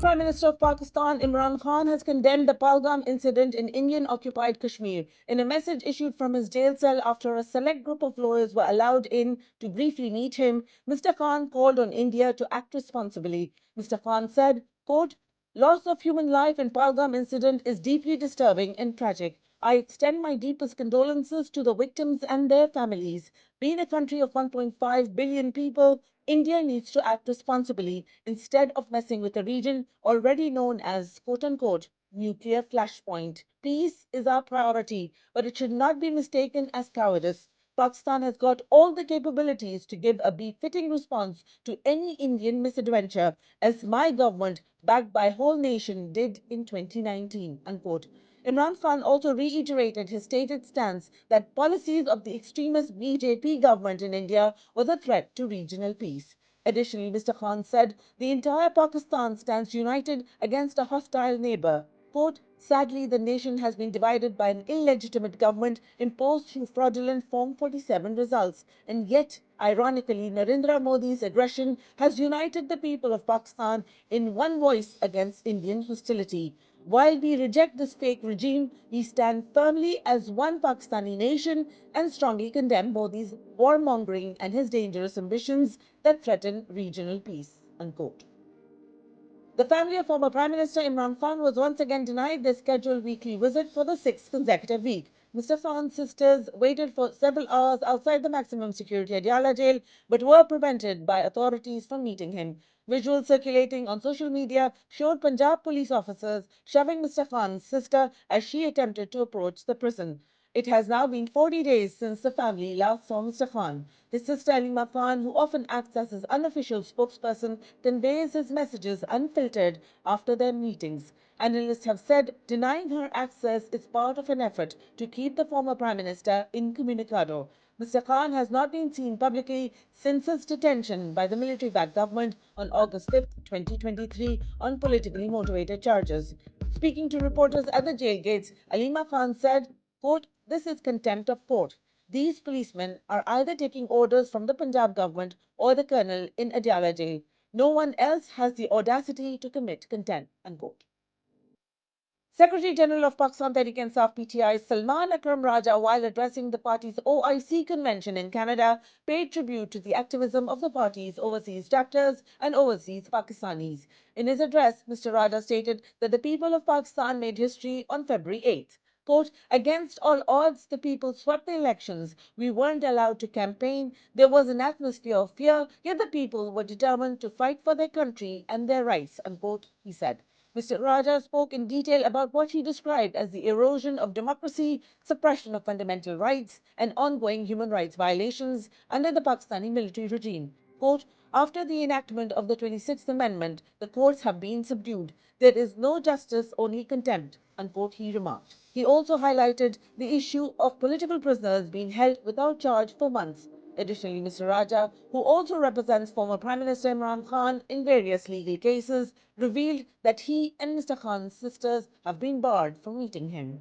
Prime Minister of Pakistan Imran Khan has condemned the Pahalgam incident in Indian-occupied Kashmir. In a message issued from his jail cell after a select group of lawyers were allowed in to briefly meet him, Mr. Khan called on India to act responsibly. Mr. Khan said, quote, "Loss of human life in Pahalgam incident is deeply disturbing and tragic. I extend my deepest condolences to the victims and their families. Being a country of 1.5 billion people, India needs to act responsibly instead of messing with a region already known as quote-unquote nuclear flashpoint. Peace is our priority, but it should not be mistaken as cowardice. Pakistan has got all the capabilities to give a befitting response to any Indian misadventure, as my government, backed by whole nation, did in 2019, unquote. Imran Khan also reiterated his stated stance that policies of the extremist BJP government in India was a threat to regional peace. Additionally, Mr. Khan said the entire Pakistan stands united against a hostile neighbor. Quote, "Sadly, the nation has been divided by an illegitimate government imposed through fraudulent Form 47 results. And yet, ironically, Narendra Modi's aggression has united the people of Pakistan in one voice against Indian hostility. While we reject this fake regime, we stand firmly as one Pakistani nation and strongly condemn Modi's warmongering and his dangerous ambitions that threaten regional peace." Unquote. The family of former Prime Minister Imran Khan was once again denied their scheduled weekly visit for the sixth consecutive week. Mr. Khan's sisters waited for several hours outside the maximum security Adiala jail, but were prevented by authorities from meeting him. Visuals circulating on social media showed Punjab police officers shoving Mr. Khan's sister as she attempted to approach the prison. It has now been 40 days since the family last saw Mr. Khan. His sister Alima Khan, who often acts as his unofficial spokesperson, conveys his messages unfiltered after their meetings. Analysts have said denying her access is part of an effort to keep the former Prime Minister incommunicado. Mr. Khan has not been seen publicly since his detention by the military-backed government on August 5, 2023 on politically motivated charges. Speaking to reporters at the jail gates, Alima Khan said, quote, "This is contempt of court. These policemen are either taking orders from the Punjab government or the colonel in Adiala jail. No one else has the audacity to commit contempt." Unquote. Secretary General of Pakistan Tehreek-e-Insaf PTI Salman Akram Raja, while addressing the party's OIC convention in Canada, paid tribute to the activism of the party's overseas chapters and overseas Pakistanis. In his address, Mr. Raja stated that the people of Pakistan made history on February 8th. Quote, "Against all odds, the people swept the elections. We weren't allowed to campaign. There was an atmosphere of fear, yet the people were determined to fight for their country and their rights," unquote, he said. Mr. Raja spoke in detail about what he described as the erosion of democracy, suppression of fundamental rights, and ongoing human rights violations under the Pakistani military regime. Quote, "After the enactment of the 26th Amendment, the courts have been subdued. There is no justice, only contempt," unquote, he remarked. He also highlighted the issue of political prisoners being held without charge for months. Additionally, Mr. Raja, who also represents former Prime Minister Imran Khan in various legal cases, revealed that he and Mr. Khan's sisters have been barred from meeting him.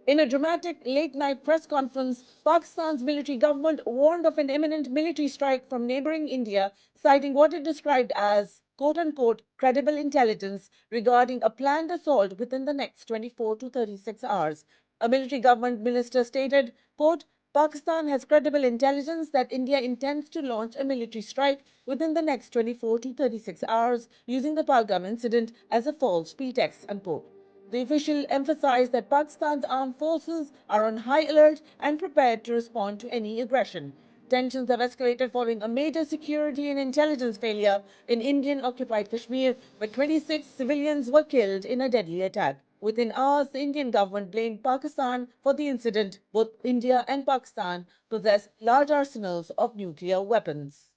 In a dramatic late-night press conference, Pakistan's military government warned of an imminent military strike from neighboring India, citing what it described as quote-unquote credible intelligence regarding a planned assault within the next 24 to 36 hours. A military government minister stated, quote, "Pakistan has credible intelligence that India intends to launch a military strike within the next 24 to 36 hours using the Pahalgam incident as a false pretext," unquote. The official emphasized that Pakistan's armed forces are on high alert and prepared to respond to any aggression. Tensions have escalated following a major security and intelligence failure in Indian-occupied Kashmir, where 26 civilians were killed in a deadly attack. Within hours, the Indian government blamed Pakistan for the incident. Both India and Pakistan possess large arsenals of nuclear weapons.